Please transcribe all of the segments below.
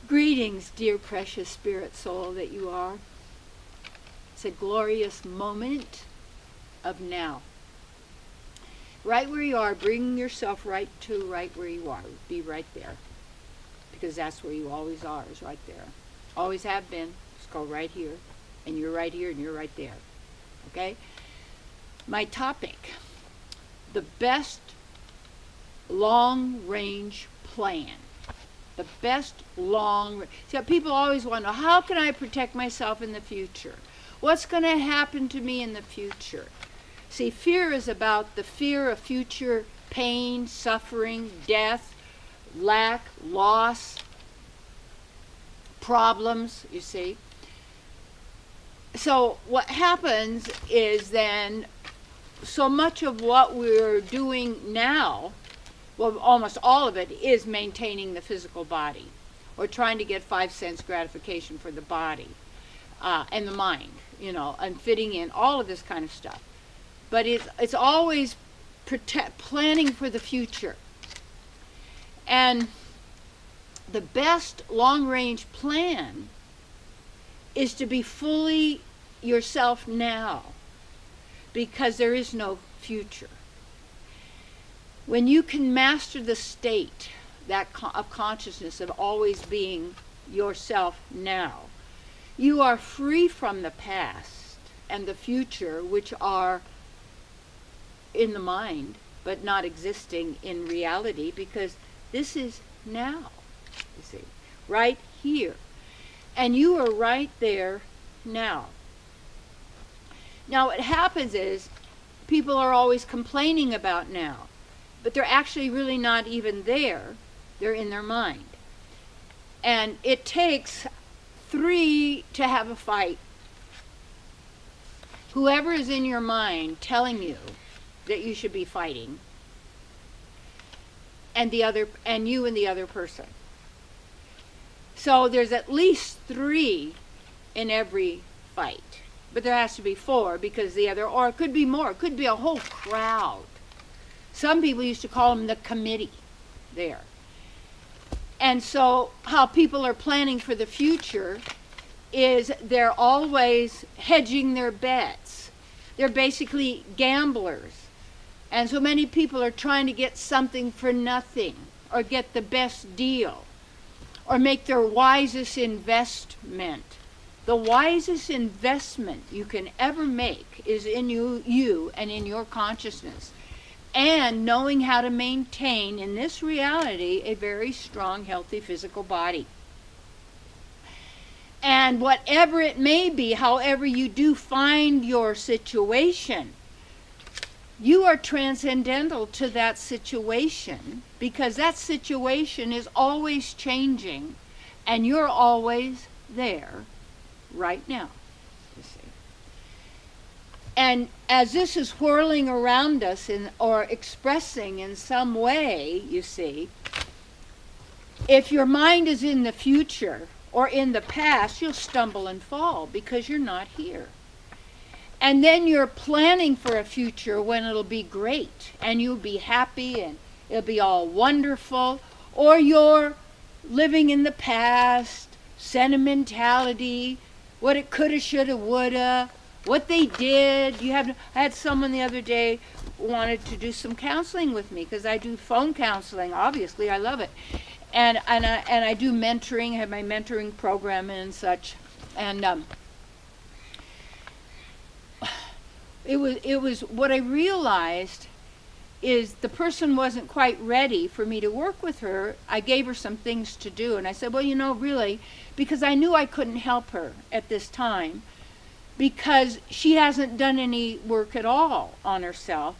Greetings, dear precious spirit soul that you are. It's a glorious moment of now. Right where you are, bring yourself right where you are. Be right there. Because that's where you always are, is right there. Always have been. Just go right here. And you're right here and you're right there. Okay? My topic, the best long-range plan. The best see, people always wonder, how can I protect myself in the future? What's going to happen to me in the future? See, fear is about the fear of future pain, suffering, death, lack, loss, problems, you see. So what happens is then, so much of what we're doing now, well, almost all of it, is maintaining the physical body, or trying to get 5 cents gratification for the body and the mind, you know, and fitting in all of this kind of stuff. But it's always planning for the future. And the best long-range plan is to be fully yourself now, because there is no future. When you can master the state of consciousness of always being yourself now, you are free from the past and the future, which are in the mind, but not existing in reality, because this is now, you see, right here. And you are right there now. Now what happens is, people are always complaining about now, but they're actually really not even there. They're in their mind. And it takes 3 to have a fight. Whoever is in your mind telling you that you should be fighting, and you and the other person. So there's at least 3 in every fight. But there has to be 4, because or it could be more. It could be a whole crowd. Some people used to call them the committee there. And so how people are planning for the future is they're always hedging their bets. They're basically gamblers. And so many people are trying to get something for nothing, or get the best deal, or make their wisest investment. The wisest investment you can ever make is in you and in your consciousness, and knowing how to maintain in this reality a very strong, healthy physical body. And whatever it may be, however you do find your situation, you are transcendental to that situation, because that situation is always changing, and you're always there right now, you see. And as this is whirling around us or expressing in some way, you see, if your mind is in the future or in the past, you'll stumble and fall because you're not here. And then you're planning for a future when it'll be great and you'll be happy and it'll be all wonderful, or you're living in the past, sentimentality, what it coulda, shoulda, woulda, what they did. I had someone the other day wanted to do some counseling with me, because I do phone counseling. Obviously, I love it, and I do mentoring. I have my mentoring program and such, and it was what I realized is the person wasn't quite ready for me to work with her. I gave her some things to do, and I said, well, you know, really, because I knew I couldn't help her at this time, because she hasn't done any work at all on herself,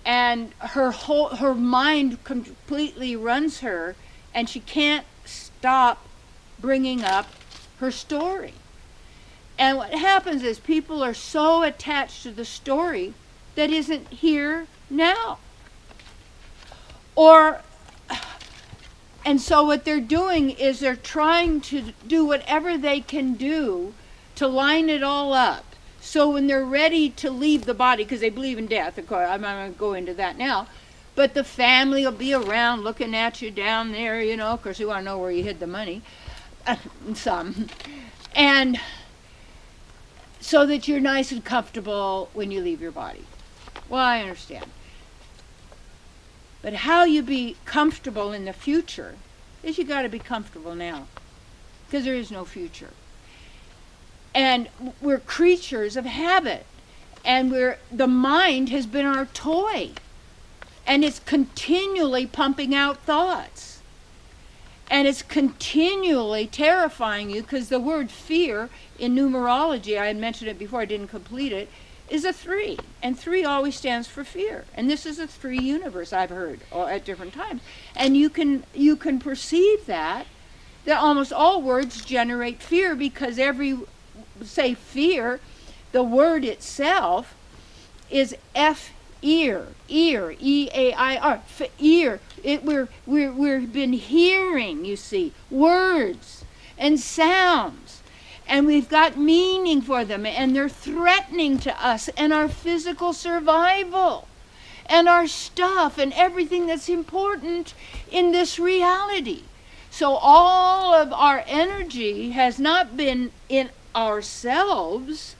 and her mind completely runs her, and she can't stop bringing up her story. And what happens is people are so attached to the story that isn't here now. And so what they're doing is they're trying to do whatever they can do to line it all up. So when they're ready to leave the body, because they believe in death, of course, I'm not going to go into that now, but the family will be around looking at you down there, you know, of course we want to know where you hid the money. some, and so that you're nice and comfortable when you leave your body. Well, I understand. But how you be comfortable in the future is you got to be comfortable now, because there is no future. And we're creatures of habit, and the mind has been our toy, and it's continually pumping out thoughts, and it's continually terrifying you, because the word fear in numerology, I had mentioned it before, I didn't complete it, is a 3, and 3 always stands for fear. And this is a 3 universe, I've heard at different times. And you can perceive that almost all words generate fear, because say fear, the word itself is ear, E-A-I-R, ear. We've been hearing, you see, words and sounds, and we've got meaning for them, and they're threatening to us and our physical survival and our stuff and everything that's important in this reality. So all of our energy has not been in ourselves,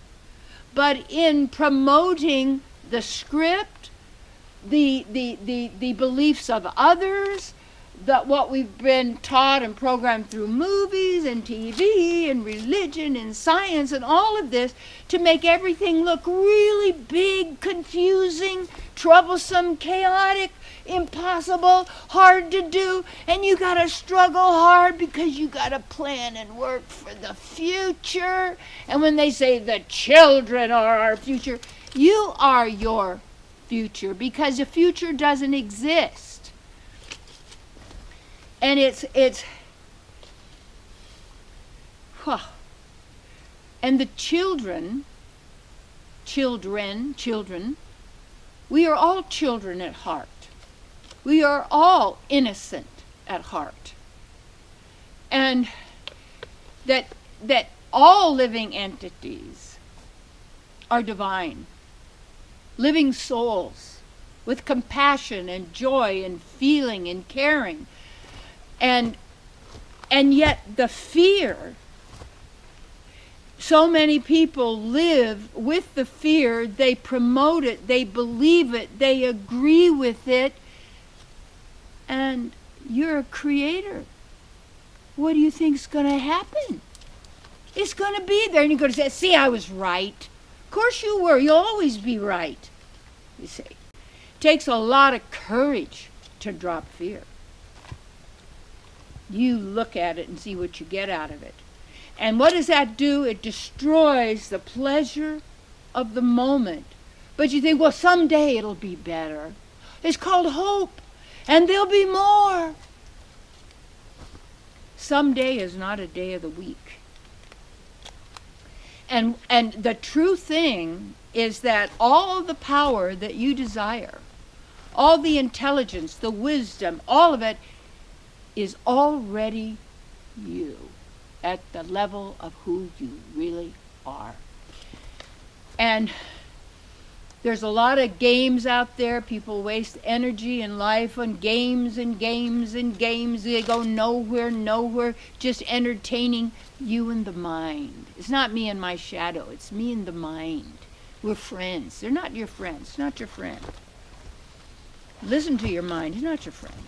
but in promoting the script, the beliefs of others, what we've been taught and programmed through movies and TV and religion and science and all of this, to make everything look really big, confusing, troublesome, chaotic, impossible, hard to do, and you gotta struggle hard because you gotta plan and work for the future. And when they say the children are our future, you are your future, because the future doesn't exist. And it's and the children, we are all children at heart. We are all innocent at heart. And that all living entities are divine, living souls with compassion and joy and feeling and caring. And yet the fear, so many people live with the fear, they promote it, they believe it, they agree with it, and you're a creator. What do you think's going to happen? It's going to be there, and you're going to say, see, I was right. Of course you were. You'll always be right. You see, it takes a lot of courage to drop fear. You look at it and see what you get out of it. And what does that do? It destroys the pleasure of the moment. But you think, well, someday it'll be better. It's called hope. And there'll be more. Someday is not a day of the week. And the true thing is that all the power that you desire, all the intelligence, the wisdom, all of it is already you at the level of who you really are. And there's a lot of games out there. People waste energy and life on games and games and games. They go nowhere, just entertaining you and the mind. It's not me and my shadow. It's me and the mind. We're friends. They're not your friends. It's not your friend. Listen to your mind. It's not your friend.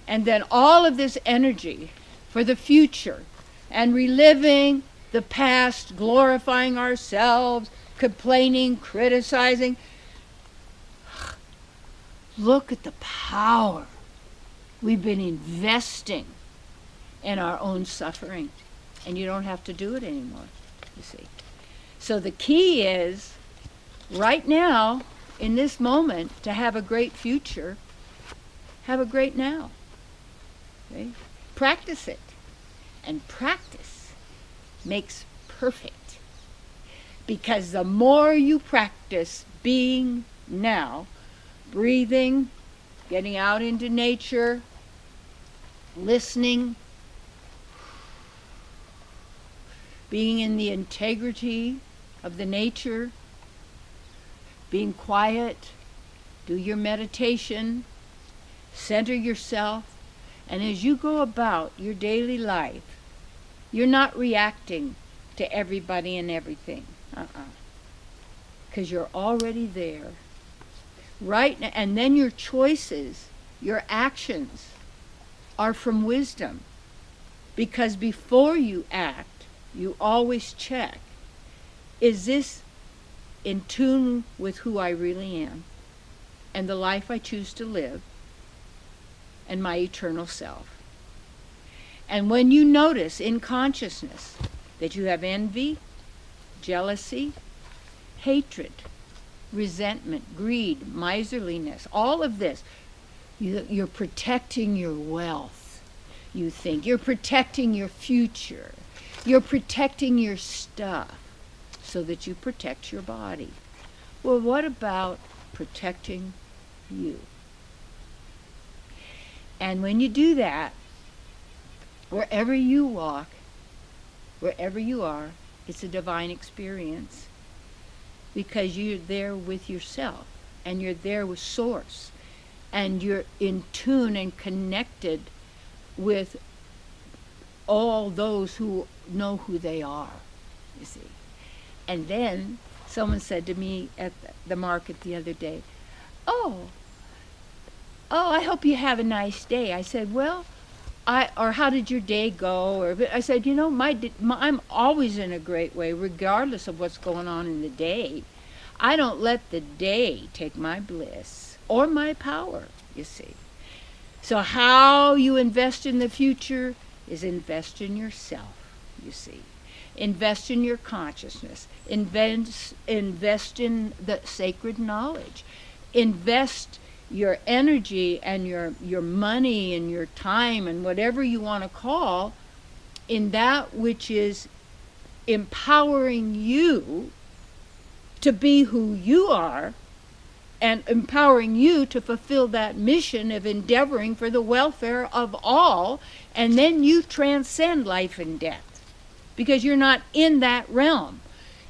And then all of this energy for the future and reliving the past, glorifying ourselves, complaining, criticizing. Look at the power we've been investing in our own suffering. And you don't have to do it anymore, you see. So the key is, right now, in this moment, to have a great future, have a great now. Okay? Practice it. And practice makes perfect. Because the more you practice being now, breathing, getting out into nature, listening, being in the integrity of the nature, being quiet, do your meditation, center yourself, and as you go about your daily life, You're not reacting to everybody and everything. Because you're already there. Right now, and then your choices, your actions are from wisdom. Because before you act, you always check, is this in tune with who I really am and the life I choose to live and my eternal self? And when you notice in consciousness that you have envy, jealousy, hatred, resentment, greed, miserliness, all of this, you're protecting your wealth, you think. You're protecting your future. You're protecting your stuff so that you protect your body. Well, what about protecting you? And when you do that, wherever you walk, wherever you are, it's a divine experience. Because you're there with yourself, and you're there with Source, and you're in tune and connected with all those who know who they are, you see. And then someone said to me at the market the other day, oh, I hope you have a nice day. I said, well, or how did your day go? Or I said, I'm always in a great way, regardless of what's going on in the day. I don't let the day take my bliss or my power, you see. So how you invest in the future is invest in yourself, you see. Invest in your consciousness. Invest in the sacred knowledge. Invest your energy and your money and your time and whatever you want to call in that which is empowering you to be who you are and empowering you to fulfill that mission of endeavoring for the welfare of all, and then you transcend life and death because you're not in that realm.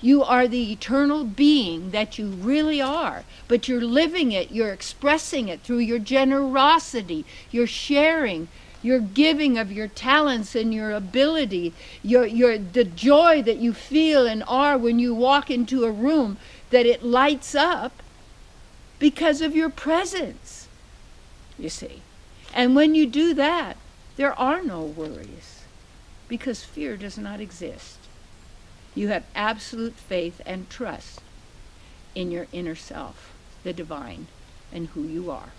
You are the eternal being that you really are, but you're living it, you're expressing it through your generosity, your sharing, your giving of your talents and your ability, the joy that you feel and are when you walk into a room, that it lights up because of your presence, you see. And when you do that, there are no worries because fear does not exist. You have absolute faith and trust in your inner self, the divine, and who you are.